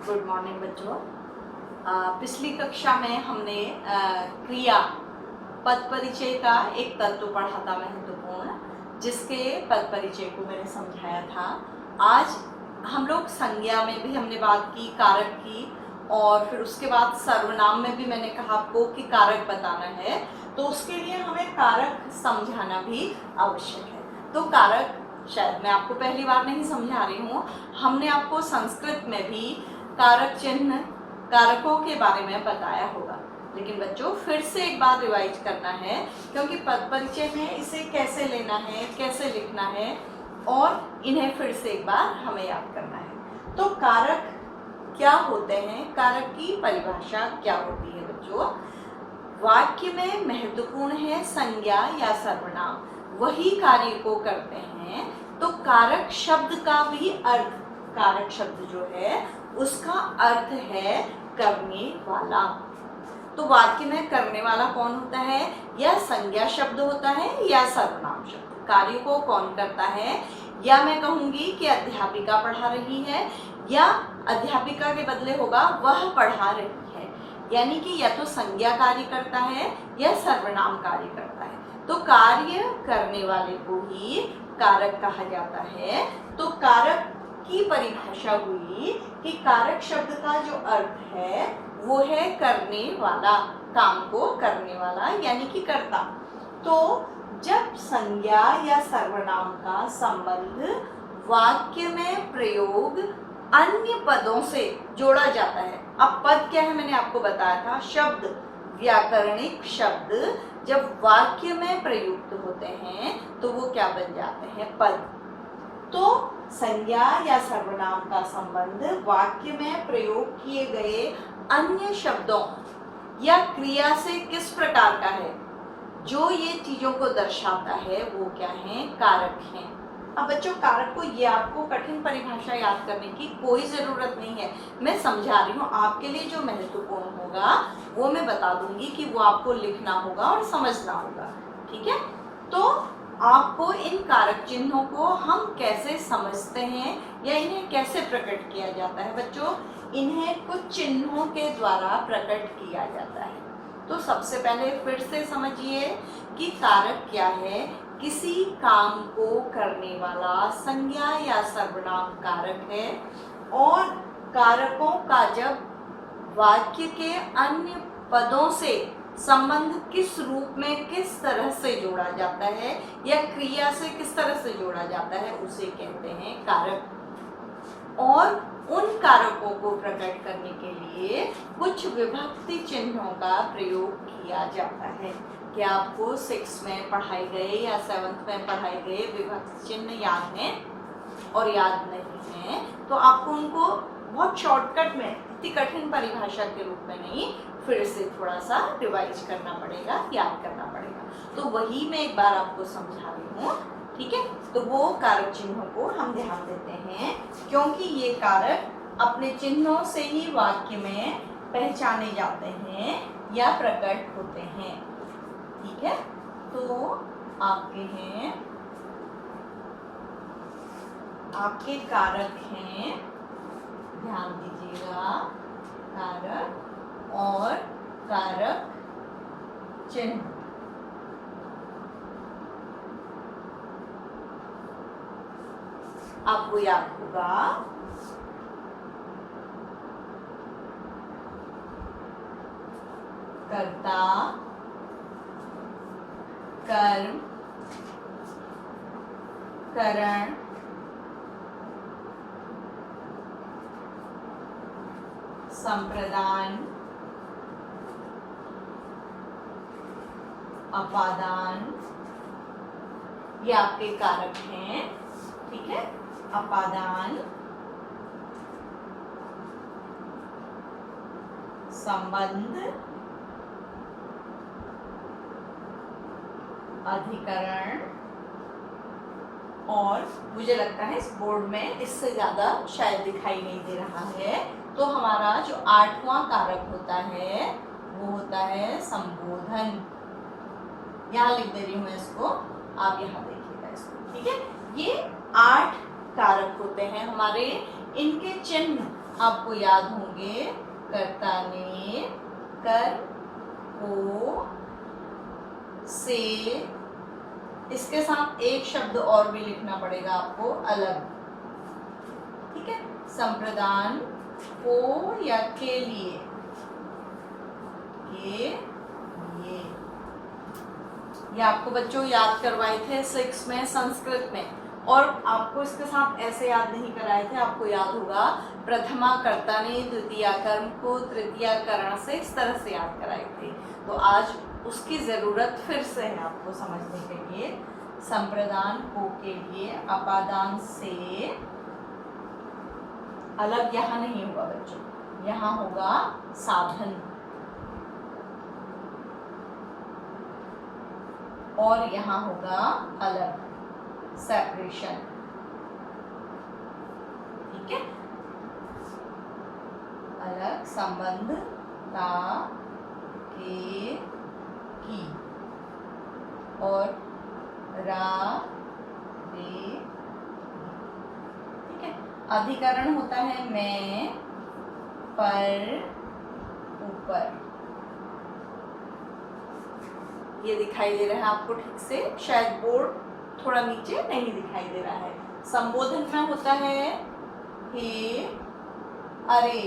Good morning बच्चों। पिछली कक्षा में हमने क्रिया पद परिचय का एक तत्व पढ़ा था महत्वपूर्ण, जिसके पद परिचय को मैंने समझाया था। आज हम लोग संज्ञा में भी हमने बात की, कारक की, और फिर उसके बाद सर्वनाम में भी मैंने कहा आपको कि कारक बताना है, तो उसके लिए हमें कारक समझाना भी आवश्यक है। तो कारक शायद मैं आपको पहली बार नहीं समझा रही हूँ, हमने आपको संस्कृत में भी कारक चिन्ह, कारकों के बारे में बताया होगा, लेकिन बच्चों फिर से एक बार रिवाइज करना है, क्योंकि पद परिचय में इसे कैसे लेना है, कैसे लिखना है, और इन्हें फिर से एक बार हमें याद करना है। तो कारक क्या होते हैं, कारक की परिभाषा क्या होती है बच्चों? वाक्य में महत्वपूर्ण है संज्ञा या सर्वनाम, वही कार्य को करते हैं। तो कारक शब्द का भी अर्थ, कारक शब्द जो है उसका अर्थ है करने वाला। तो वाक्य में करने वाला कौन होता है? या संज्ञा शब्द होता है या सर्वनाम शब्द। कार्य को कौन करता है? या मैं कहूंगी कि अध्यापिका पढ़ा रही है, या अध्यापिका के बदले होगा वह पढ़ा रही है, यानी कि या तो संज्ञा कार्य करता है या सर्वनाम कार्य करता है। तो कार्य करने वाले को ही कारक कहा जाता है। तो कारक की परिभाषा हुई कि कारक शब्द का जो अर्थ है वो है करने वाला, काम को करने वाला, यानी कि कर्ता। तो जब संज्ञा या सर्वनाम का संबंध वाक्य में प्रयोग अन्य पदों से जोड़ा जाता है। अब पद क्या है मैंने आपको बताया था, शब्द, व्याकरणिक शब्द जब वाक्य में प्रयुक्त होते हैं तो वो क्या बन जाते हैं? पद। तो संज्ञा या सर्वनाम का संबंध वाक्य में प्रयोग किए गए अन्य शब्दों या क्रिया से किस प्रकार का है, जो ये चीजों को दर्शाता है, वो क्या है? कारक हैं। अब बच्चों कारक को, ये आपको कठिन परिभाषा याद करने की कोई जरूरत नहीं है, मैं समझा रही हूँ। आपके लिए जो महत्वपूर्ण होगा वो मैं बता दूंगी कि वो आपको लिखना होगा और समझना होगा, ठीक है? तो आपको इन कारक चिन्हों को हम कैसे समझते हैं या इन्हें कैसे प्रकट किया जाता है बच्चों? इन्हें कुछ चिन्हों के द्वारा प्रकट किया जाता है। तो सबसे पहले फिर से समझिए कि कारक क्या है। किसी काम को करने वाला संज्ञा या सर्वनाम कारक है, और कारकों का जब वाक्य के अन्य पदों से संबंध किस रूप में, किस तरह से जोड़ा जाता है, या क्रिया से किस तरह से जोड़ा जाता है, उसे कहते हैं कारक। और उन कारकों को प्रकट करने के लिए कुछ विभक्ति चिन्हों का प्रयोग किया जाता है। क्या आपको 6 में पढ़ाए गए या 7th में पढ़ाए गए विभक्ति चिन्ह याद हैं? और याद नहीं है तो आपको उनको बहुत शॉर्टकट में, इतनी कठिन परिभाषा के रूप में नहीं, फिर से थोड़ा सा रिवाइज करना पड़ेगा, याद करना पड़ेगा। तो वही मैं एक बार आपको समझा रही हूँ, ठीक है? तो वो कारक चिन्हों को हम ध्यान देते हैं, क्योंकि ये कारक अपने चिन्हों से ही वाक्य में पहचाने जाते हैं या प्रकट होते हैं, ठीक है? तो आपके हैं, आपके कारक हैं, ध्यान दीजिएगा, कारक और कारक चिन्ह। आपको याद होगा कर्ता, कर्म, करण, संप्रदान, अपादान, ये आपके कारक हैं, ठीक है? अपादान, संबंध, अधिकरण, और मुझे लगता है इस बोर्ड में इससे ज्यादा शायद दिखाई नहीं दे रहा है। तो हमारा जो 8वां कारक होता है वो होता है संबोधन। यहाँ लिख दे रही हूँ मैं इसको, आप यहाँ देखिएगा इसको, ठीक है? ये 8 कारक होते हैं हमारे, इनके चिन्ह आपको याद होंगे कर्ता ने, कर, को, से, इसके साथ एक शब्द और भी लिखना पड़ेगा आपको, अलग। ठीक है, संप्रदान, को या के लिए, ये आपको बच्चों याद करवाए थे 6 में संस्कृत में, और आपको इसके साथ ऐसे याद नहीं कराए थे। आपको याद होगा प्रथमा कर्ता ने द्वितीय कर्म को तृतीय करण से इस तरह से याद कराए थे। तो आज उसकी जरूरत फिर से है आपको समझने के लिए। संप्रदान को के लिए, अपादान से, अलग यहाँ नहीं होगा बच्चों, यहाँ होगा साधन, और यहाँ होगा अलग, सेपरेशन। ठीक है, अलग, संबंध, ता, के, की, और रा, रे। ठीक है, अधिकरण होता है मैं, पर, ऊपर। ये दिखाई दे रहा है आपको ठीक से, शायद बोर्ड थोड़ा नीचे नहीं दिखाई दे रहा है। संबोधन में होता है हे, अरे।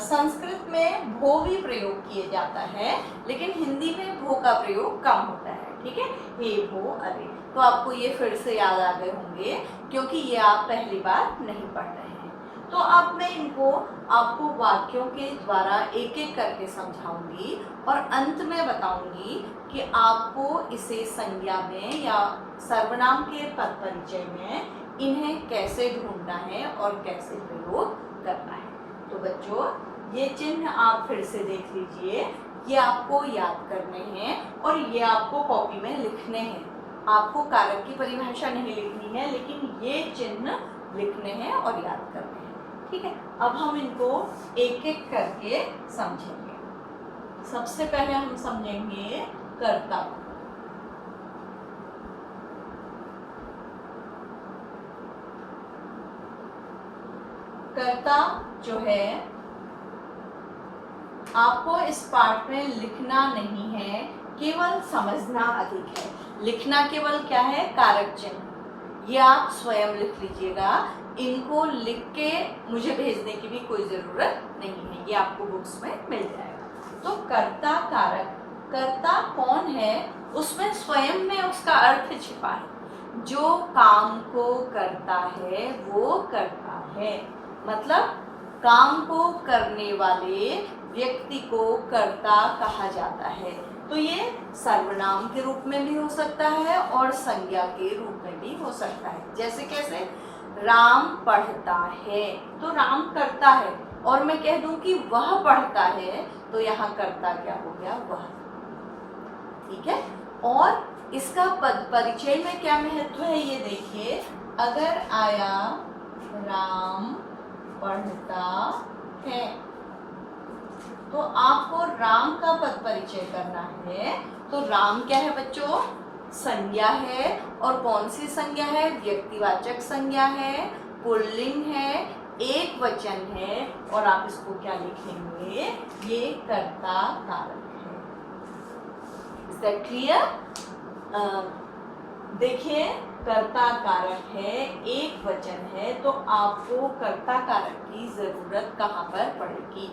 संस्कृत में भो भी प्रयोग किए जाता है, लेकिन हिंदी में भो का प्रयोग कम होता है। ठीक है, हे, भो, अरे। तो आपको ये फिर से याद आ गए होंगे, क्योंकि ये आप पहली बार नहीं पढ़ रहे हैं। तो अब मैं इनको आपको वाक्यों के द्वारा एक एक करके समझाऊंगी, और अंत में बताऊंगी कि आपको इसे संज्ञा में या सर्वनाम के पद परिचय में इन्हें कैसे ढूंढना है और कैसे प्रयोग करना है। तो बच्चों, ये चिन्ह आप फिर से देख लीजिए, ये आपको याद करने हैं और ये आपको कॉपी में लिखने हैं। आपको कारक की परिभाषा नहीं लिखनी है, लेकिन ये चिन्ह लिखने हैं और याद करने हैं। ठीक है, अब हम इनको एक एक करके समझेंगे। सबसे पहले हम समझेंगे कर्ता। कर्ता जो है, आपको इस पाठ में लिखना नहीं है, केवल समझना अधिक है। लिखना केवल क्या है, कारक चिन्ह। ये आप स्वयं लिख लीजिएगा, इनको लिख के मुझे भेजने की भी कोई ज़रूरत नहीं है, ये आपको बुक्स में मिल जाएगा। तो कर्ता कारक, कर्ता कौन है, उसमें स्वयं में उसका अर्थ छिपा है। जो काम को करता है वो करता है, मतलब काम को करने वाले व्यक्ति को कर्ता कहा जाता है। तो ये सर्वनाम के रूप में भी हो सकता है और संज्ञा के रूप में भी हो सकता है। जैसे कैसे, राम पढ़ता है, तो राम करता है, और मैं कह दूं कि वह पढ़ता है, तो यहाँ कर्ता क्या हो गया, वह। ठीक है, और इसका पद परिचय में क्या महत्व है ये देखिए। अगर आया राम पढ़ता है, तो आपको राम का पद परिचय करना है। तो राम क्या है बच्चों, संज्ञा है, और कौन सी संज्ञा है, व्यक्तिवाचक संज्ञा है, पुल्लिंग है, एक वचन है, और आप इसको क्या लिखेंगे, ये कर्ता कारक है। Is that clear? देखिए, कर्ता कारक है, एक वचन है, तो आपको कर्ता कारक की जरूरत कहाँ पर पड़ेगी।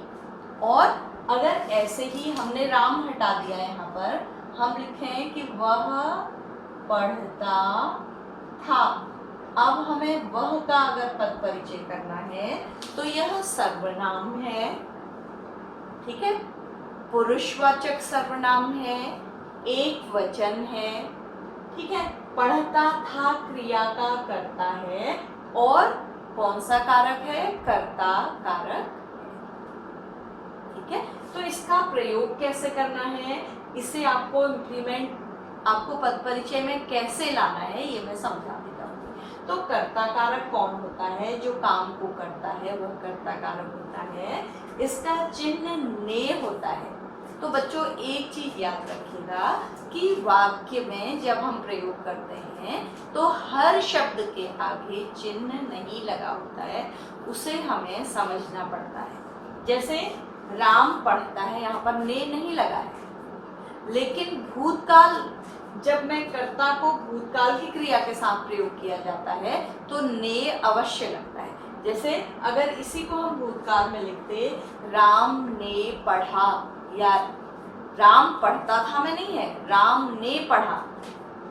और अगर ऐसे ही हमने राम हटा दिया, यहाँ पर हम लिखें कि वह पढ़ता था। अब हमें वह का अगर पद परिचय करना है, तो यह सर्वनाम है। ठीक है, पुरुषवाचक सर्वनाम है, एक वचन है। ठीक है, पढ़ता था क्रिया का करता है, और कौन सा कारक है, कर्ता कारक। ठीक है, तो इसका प्रयोग कैसे करना है, इसे आपको इम्प्लीमेंट, आपको पद परिचय में कैसे लाना है, ये मैं समझा देता हूँ। तो कर्ता कारक कौन होता है, जो काम को करता है वह कर्ता कारक होता है। इसका चिन्ह ने होता है। तो बच्चों एक चीज याद रखिएगा कि वाक्य में जब हम प्रयोग करते हैं तो हर शब्द के आगे चिन्ह नहीं लगा होता है, उसे हमें समझना पड़ता है। जैसे राम पढ़ता है, यहाँ पर ने नहीं लगा है, लेकिन भूतकाल जब मैं कर्ता को भूतकाल की क्रिया के साथ प्रयोग किया जाता है तो ने अवश्य लगता है। जैसे अगर इसी को हम भूतकाल में लिखते राम ने पढ़ा, या राम पढ़ता था में नहीं है, राम ने पढ़ा,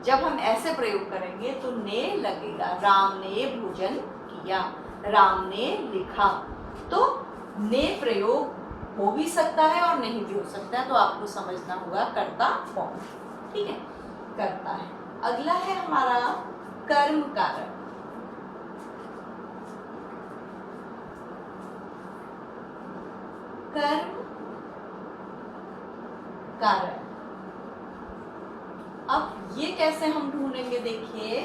जब हम ऐसे प्रयोग करेंगे तो ने लगेगा। राम ने भोजन किया, राम ने लिखा। तो ने प्रयोग हो भी सकता है और नहीं भी हो सकता है, तो आपको समझना होगा कर्ता कौन। ठीक है, करता है। अगला है हमारा कर्म कारक। कर्म कारक, अब ये कैसे हम ढूंढेंगे? देखिए,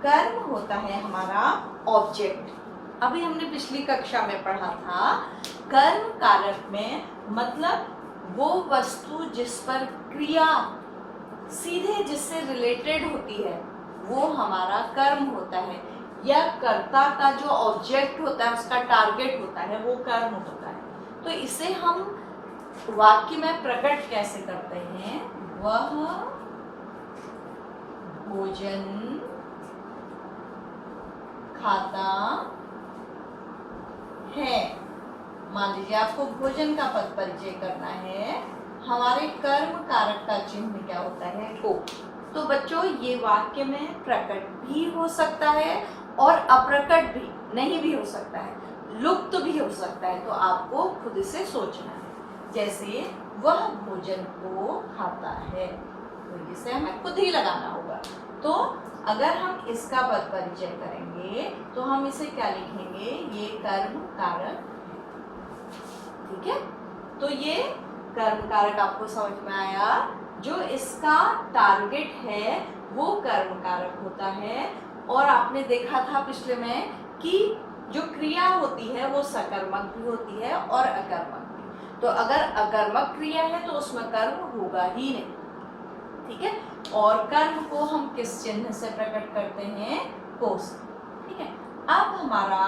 कर्म होता है हमारा ऑब्जेक्ट। अभी हमने पिछली कक्षा में पढ़ा था, कर्म कारक में मतलब वो वस्तु जिस पर क्रिया सीधे जिससे रिलेटेड होती है वो हमारा कर्म होता है, या कर्ता का जो ऑब्जेक्ट होता है उसका टारगेट होता है वो कर्म होता है। तो इसे हम वाक्य में प्रकट कैसे करते हैं? वह भोजन खाता है। मान लीजिए आपको भोजन का पद परिचय करना है, हमारे कर्म कारक का चिन्ह क्या होता है? को। तो बच्चों ये वाक्य में प्रकट भी हो सकता है और अप्रकट भी, नहीं भी हो सकता है, लुप्त भी हो सकता है। तो आपको खुद से सोचना है। जैसे वह भोजन को खाता है, तो इसे हमें खुद ही लगाना होगा। तो अगर हम इसका पद परिचय करेंगे तो हम इसे क्या लिखेंगे? ये कर्म कारक। ठीक है, तो ये कर्म कारक आपको समझ में आया। जो इसका टारगेट है वो कर्म कारक होता है। और आपने देखा था पिछले में कि जो क्रिया होती है वो सकर्मक भी होती है और अकर्मक भी। तो अगर अकर्मक क्रिया है तो उसमें कर्म होगा ही नहीं। ठीक है, और कर्म को हम किस चिन्ह से प्रकट करते हैं? को से। ठीक है, अब हमारा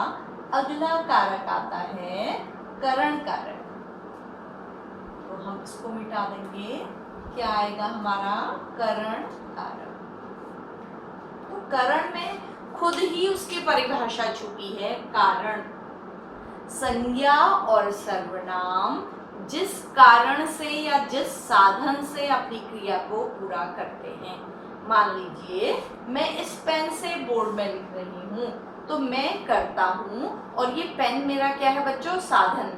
अगला कारक आता है करण कारक। तो हम इसको मिटा देंगे, क्या आएगा हमारा? करण कारक। तो करण में खुद ही उसकी परिभाषा छुपी है। कारण, संज्ञा और सर्वनाम जिस कारण से या जिस साधन से अपनी क्रिया को पूरा करते हैं। मान लीजिए मैं इस पेन से बोर्ड में लिख रही हूँ, तो मैं करता हूँ और ये पेन मेरा क्या है बच्चों? साधन।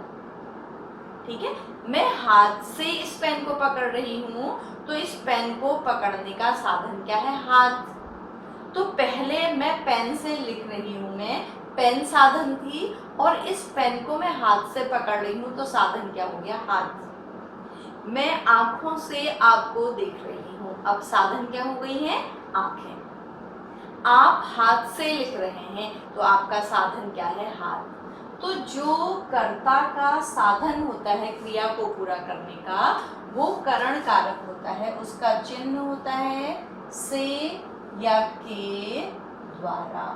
ठीक है, मैं हाथ से इस पेन को पकड़ रही हूँ, तो इस पेन को पकड़ने का साधन क्या है? हाथ। तो पहले मैं पेन से लिख रही हूँ, मैं पेन साधन थी, और इस पेन को मैं हाथ से पकड़ रही हूँ, तो साधन क्या हो गया? हाथ। मैं आंखों से आपको देख रही हूँ, अब साधन क्या हो गई है? आंखें। आप हाथ से लिख रहे हैं, तो आपका साधन क्या है? हाथ। तो जो कर्ता का साधन होता है क्रिया को पूरा करने का, वो करण कारक होता है। उसका चिन्ह होता है से या के द्वारा।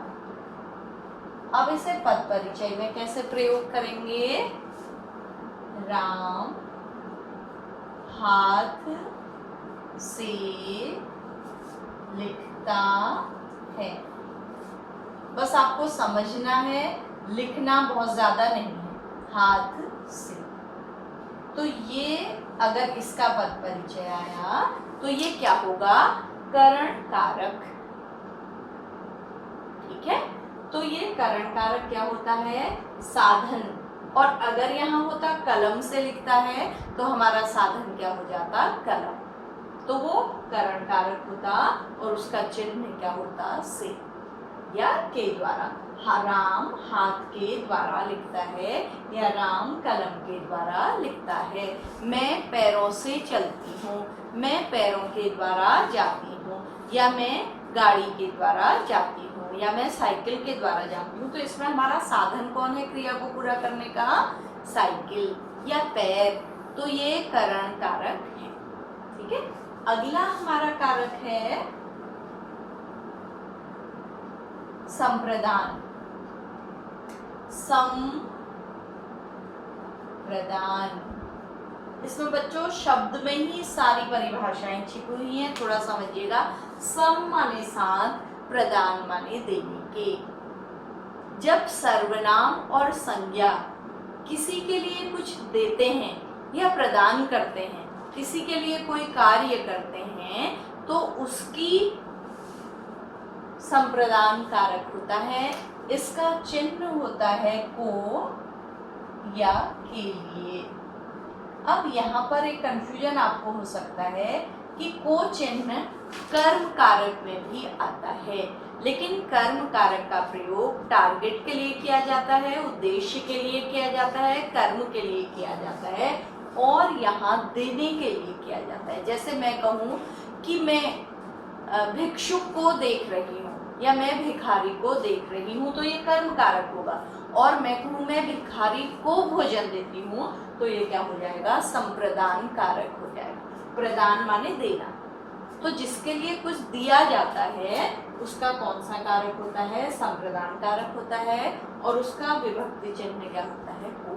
अब इसे पद परिचय में कैसे प्रयोग करेंगे? राम हाथ से लिखता है। बस आपको समझना है, लिखना बहुत ज्यादा नहीं है। हाथ से। तो ये अगर इसका पद परिचय आया तो ये क्या होगा? करण कारक। ठीक है, तो ये करण कारक क्या होता है? साधन। और अगर यहाँ होता कलम से लिखता है तो हमारा साधन क्या हो जाता? कलम। तो वो करण कारक होता और उसका चिन्ह क्या होता? से या के द्वारा। राम हाथ के द्वारा लिखता है या राम कलम के द्वारा लिखता है। मैं पैरों से चलती हूँ, मैं पैरों के द्वारा जाती हूँ, या मैं गाड़ी के द्वारा जाती हूँ, या मैं साइकिल के द्वारा जाती हूँ। तो इसमें हमारा साधन कौन है क्रिया को पूरा करने का? साइकिल या पैर। तो ये करण कारक है। ठीक है, अगला हमारा कारक है संप्रदान। संप्रदान, इसमें बच्चों शब्द में ही सारी परिभाषाएं छिपी हुई हैं, थोड़ा समझिएगा। सम माने साथ, प्रदान माने देने के। जब सर्वनाम और संज्ञा किसी के लिए कुछ देते हैं या प्रदान करते हैं, किसी के लिए कोई कार्य करते हैं, तो उसकी संप्रदान कारक होता है। इसका चिन्ह होता है को या के लिए। अब यहाँ पर एक कंफ्यूजन आपको हो सकता है कि को चिन्ह कर्म कारक में भी आता है, लेकिन कर्म कारक का प्रयोग टारगेट के लिए किया जाता है, उद्देश्य के लिए किया जाता है, कर्म के लिए किया जाता है, और यहाँ देने के लिए किया जाता है। जैसे मैं कहूँ कि मैं भिक्षुक को देख रही हूँ या मैं भिखारी को देख रही हूँ, तो ये कर्म कारक होगा। और मैं कहूँ मैं भिखारी को भोजन देती हूँ, तो ये क्या हो जाएगा, संप्रदान कारक हो जाएगा। प्रदान माने देना। तो जिसके लिए कुछ दिया जाता है उसका कौन सा कारक होता है, संप्रदान कारक होता है, और उसका विभक्ति चिन्ह क्या होता है, को।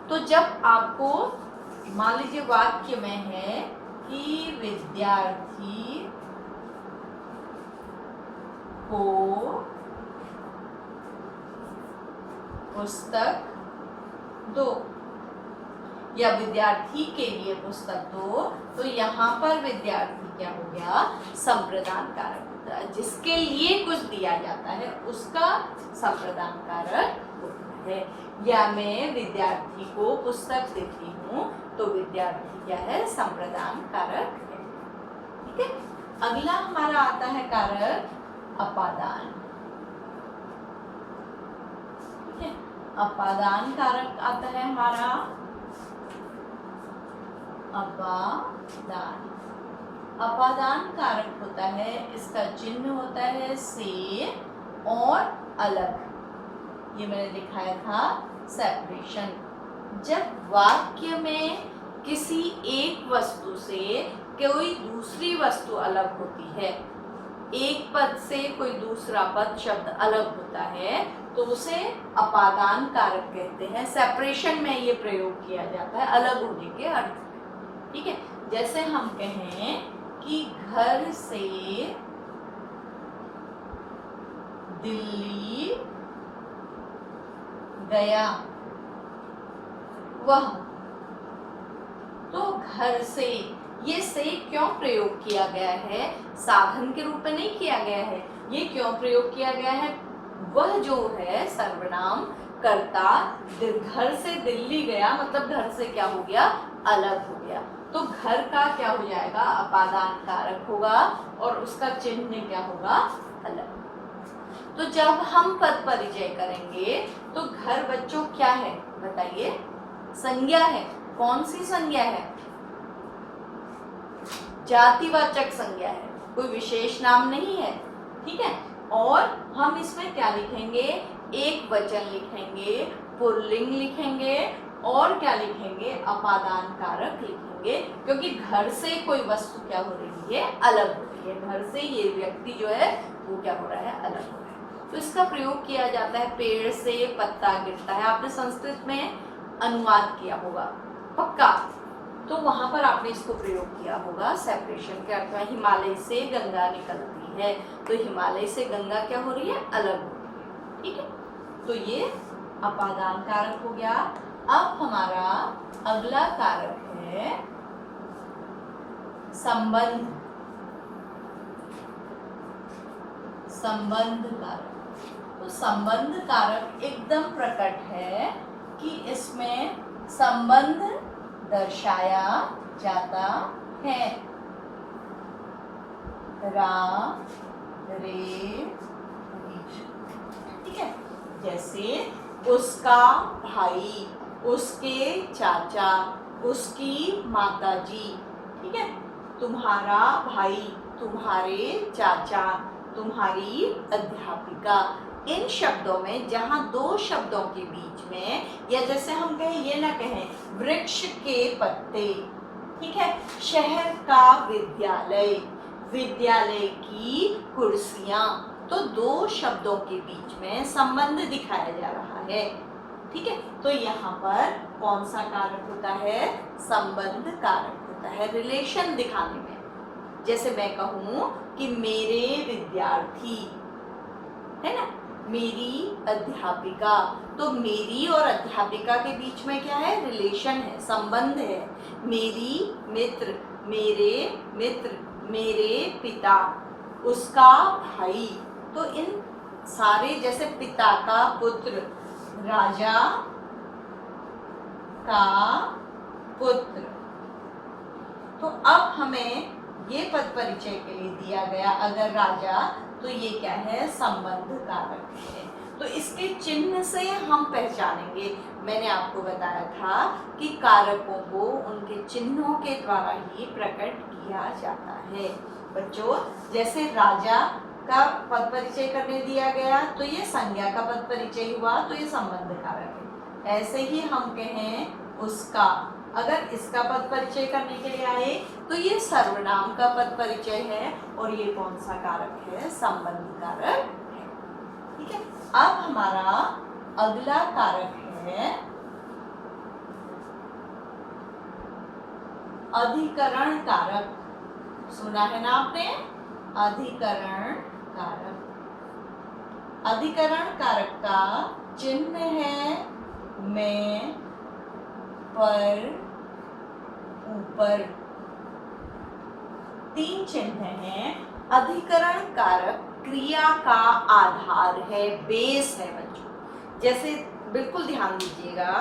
तो जब आपको मान लीजिए वाक्य में है कि विद्यार्थी को पुस्तक दो या विद्यार्थी के लिए पुस्तक दो, तो यहाँ पर विद्यार्थी क्या हो गया, संप्रदान कारक होता है। जिसके लिए कुछ दिया जाता है उसका संप्रदान कारक होता है। या मैं विद्यार्थी को पुस्तक देती हूँ, तो विद्यार्थी क्या है, संप्रदान कारक है। ठीक है, अगला हमारा आता है कारक अपादान। ठीक है, अपादान कारक आता है हमारा अपादान। अपादान कारक होता है, इसका चिन्ह होता है से और अलग। ये मैंने दिखाया था सेपरेशन। जब वाक्य में किसी एक वस्तु से कोई दूसरी वस्तु अलग होती है, एक पद से कोई दूसरा पद शब्द अलग होता है, तो उसे अपादान कारक कहते हैं। सेपरेशन में ये प्रयोग किया जाता है अलग होने के अर्थ। ठीक है, जैसे हम कहें कि घर से दिल्ली गया वह, तो घर से, ये से क्यों प्रयोग किया गया है, साधन के रूप में नहीं किया गया है। ये क्यों प्रयोग किया गया है, वह जो है सर्वनाम कर्ता घर से दिल्ली गया, मतलब घर से क्या हो गया, अलग हो गया। तो घर का क्या हो जाएगा, अपादान कारक होगा, और उसका चिन्ह क्या होगा, अलग। तो जब हम पद परिचय करेंगे तो घर बच्चों क्या है बताइए, संज्ञा है। कौन सी संज्ञा है, जातिवाचक संज्ञा है, कोई विशेष नाम नहीं है। ठीक है, और हम इसमें क्या लिखेंगे, एक वचन लिखेंगे, पुल्लिंग लिखेंगे, और क्या लिखेंगे, अपादान कारक लिखेंगे, क्योंकि घर से कोई वस्तु क्या हो रही है, अलग हो रही है। घर से ये व्यक्ति जो है वो क्या हो रहा है, अलग हो रहा है। तो इसका प्रयोग किया जाता है, पेड़ से पत्ता गिरता है, आपने संस्कृत में अनुवाद किया होगा पक्का, तो वहां पर आपने इसको प्रयोग किया होगा। सेपरेशन के अर्थ में हिमालय से गंगा निकलती है, तो हिमालय से गंगा क्या हो रही है, अलग हो रही है। ठीक है, तो ये अपादान कारक हो गया। अब हमारा अगला कारक है संबंध। संबंध कारक, तो संबंध कारक एकदम प्रकट है कि इसमें संबंध दर्शाया जाता है। रा रे, ठीक है, जैसे उसका भाई, उसके चाचा, उसकी माताजी। ठीक है, तुम्हारा भाई, तुम्हारे चाचा, तुम्हारी अध्यापिका, इन शब्दों में जहां दो शब्दों के बीच में, या जैसे हम कहें, ये ना कहें वृक्ष के पत्ते, ठीक है, शहर का विद्यालय, विद्यालय की कुर्सियां, तो दो शब्दों के बीच में संबंध दिखाया जा रहा है, ठीक है। तो यहाँ पर कौन सा कारक होता है? संबंध कारक होता है, रिलेशन दिखाने में। जैसे मैं कहूं कि मेरे विद्यार्थी, है ना, मेरी अध्यापिका, तो मेरी और अध्यापिका के बीच में क्या है? रिलेशन है, संबंध है। मेरी मित्र, मेरे मित्र, मेरे पिता, उसका भाई, तो इन सारे, जैसे पिता का पुत्र, राजा का पुत्र, तो अब हमें ये पद परिचय के लिए दिया गया अगर राजा, तो ये क्या है? संबंध कारक है। तो इसके चिन्ह से हम पहचानेंगे। मैंने आपको बताया था कि कारकों को उनके चिन्हों के द्वारा ही प्रकट किया जाता है। बच्चों, जैसे राजा का पद परिचय करने दिया गया, तो ये संज्ञा का पद परिचय हुआ, तो ये संबंध कारक है। ऐसे ही हम कहें उसका, अगर इसका पद परिचय करने के लिए आए, तो ये सर्वनाम का पद परिचय है, और ये कौन सा कारक है? संबंध कारक है, ठीक है। अब हमारा अगला कारक है अधिकरण कारक। सुना है ना आपने? अधिकरण कारक। अधिकरण कारक का चिन्ह है में, पर, ऊपर, तीन चिन्ह हैं। अधिकरण कारक क्रिया का आधार है, बेस है बच्चों। जैसे बिल्कुल ध्यान दीजिएगा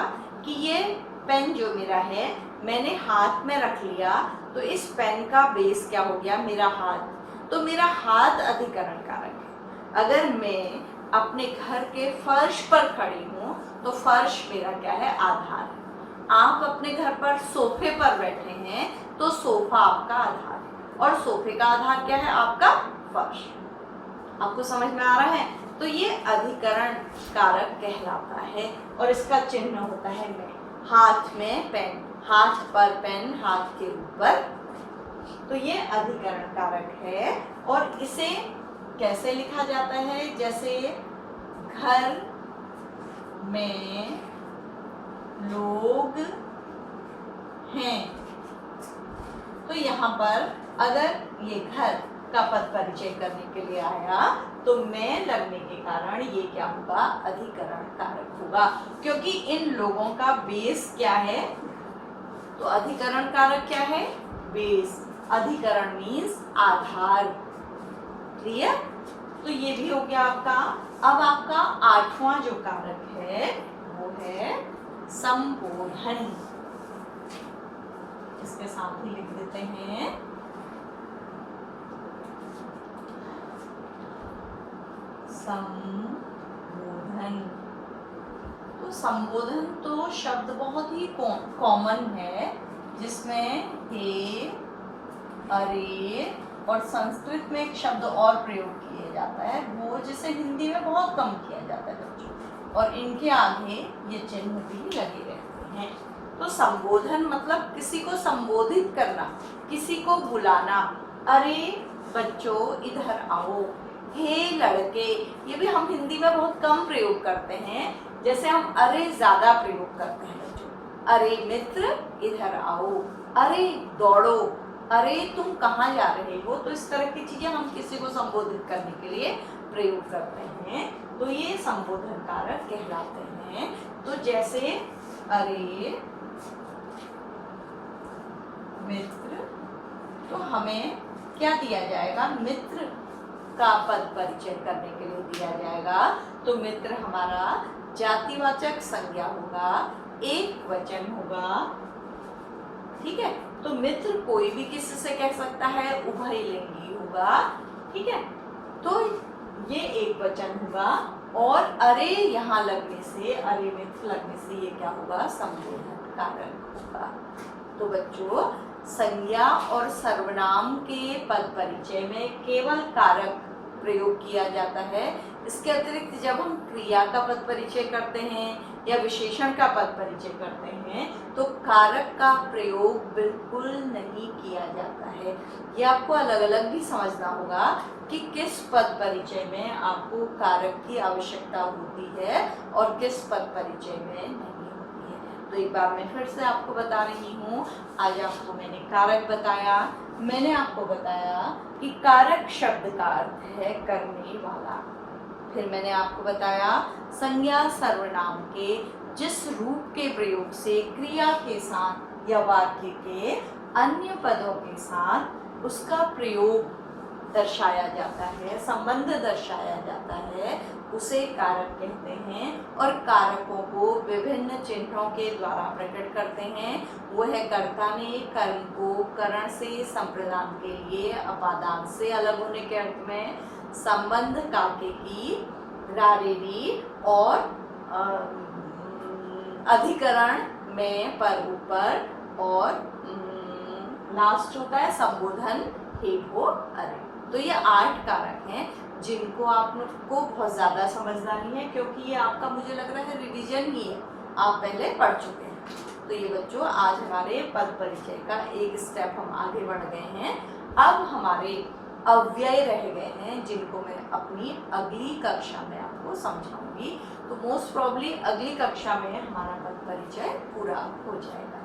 कि ये पेन जो मेरा है, मैंने हाथ में रख लिया, तो इस पेन का बेस क्या हो गया? मेरा हाथ। तो मेरा हाथ अधिकरण कारक है। अगर मैं अपने घर के फर्श पर खड़ी हूँ, तो फर्श मेरा क्या है? आधार है। आप अपने घर पर सोफे पर बैठे हैं, तो सोफा आपका आधार है, और सोफे का आधार क्या है? आपका फर्श। आपको समझ में आ रहा है? तो ये अधिकरण कारक कहलाता है, और इसका चिन्ह होता है में। हाथ में पेन, हाथ पर पेन, हाथ के ऊपर, तो ये अधिकरण कारक है। और इसे कैसे लिखा जाता है? जैसे घर में लोग हैं, तो यहाँ पर अगर ये घर का पद परिचय करने के लिए आया, तो मैं लगने के कारण ये क्या होगा? अधिकरण कारक होगा, क्योंकि इन लोगों का बेस क्या है? तो अधिकरण कारक क्या है? बेस। अधिकरण मीन्स आधार। क्लियर? तो ये भी हो गया आपका। अब आपका आठवां जो कारक है वो है संबोधन। इसके साथ ही लिख देते हैं संबोधन। तो संबोधन तो शब्द बहुत ही कॉमन है, जिसमें हे, अरे और संस्कृत में एक शब्द और प्रयोग किया जाता है, वो जिसे हिंदी में बहुत कम किया जाता है बच्चों, और इनके आगे ये चिन्ह भी लगे रहते हैं। तो संबोधन मतलब किसी को संबोधित करना, किसी को बुलाना। अरे बच्चों इधर आओ, हे लड़के, ये भी हम हिंदी में बहुत कम प्रयोग करते हैं। जैसे हम अरे ज्यादा प्रयोग करते हैं बच्चों। अरे मित्र इधर आओ, अरे दौड़ो, अरे तुम कहाँ जा रहे हो। तो इस तरह की चीजें हम किसी को संबोधित करने के लिए प्रयोग करते हैं, तो ये संबोधन कारक कहलाते हैं। तो जैसे अरे मित्र, तो हमें क्या दिया जाएगा? मित्र का पद परिचय करने के लिए दिया जाएगा। तो मित्र हमारा जातिवाचक संज्ञा होगा, एक वचन होगा, ठीक है। तो मित्र कोई भी किसी से कह सकता है, उभयलिंगी होगा, ठीक है। तो ये एक वचन होगा, और अरे यहाँ लगने से, अरे मित्र लगने से ये क्या होगा? संबोधन कारक होगा। तो बच्चों, संज्ञा और सर्वनाम के पद परिचय में केवल कारक प्रयोग किया जाता है, इसके अतिरिक्त जब हम क्रिया का पद परिचय करते हैं या विशेषण का पद परिचय करते हैं तो कारक का प्रयोग बिल्कुल नहीं किया जाता है। ये आपको अलग अलग भी समझना होगा कि किस पद परिचय में आपको कारक की आवश्यकता होती है और किस पद परिचय में नहीं होती है। तो एक बार मैं फिर से आपको बता रही हूँ। आज आपको मैंने कारक बताया, मैंने आपको बताया कि कारक शब्द का अर्थ है करने वाला। फिर मैंने आपको बताया संज्ञा सर्वनाम के जिस रूप के प्रयोग से क्रिया के साथ या वाक्य के अन्य पदों के साथ उसका प्रयोग दर्शाया जाता है, संबंध दर्शाया जाता है, उसे कारक कहते हैं। और कारकों को विभिन्न चिन्हों के द्वारा प्रकट करते हैं। वो है कर्ता ने कर्म को करण से संप्रदान के लिए अपादान से अलग होने के अर्थ में, संबंध काके की रारेरी और अधिकरण में पर ऊपर, और लास्ट होता है संबोधन हे हो अरे। तो ये 8 कारक हैं जिनको आपको बहुत ज़्यादा समझना नहीं है, क्योंकि ये आपका मुझे लग रहा है रिवीजन ही है, आप पहले पढ़ चुके हैं। तो ये बच्चों आज हमारे पद परिचय का एक स्टेप हम आगे बढ़ गए हैं। अब हमारे अव्यय रह गए हैं जिनको मैं अपनी अगली कक्षा में आपको समझाऊंगी। तो मोस्ट प्रॉब्ली अगली कक्षा में हमारा पद परिचय पूरा हो जाएगा।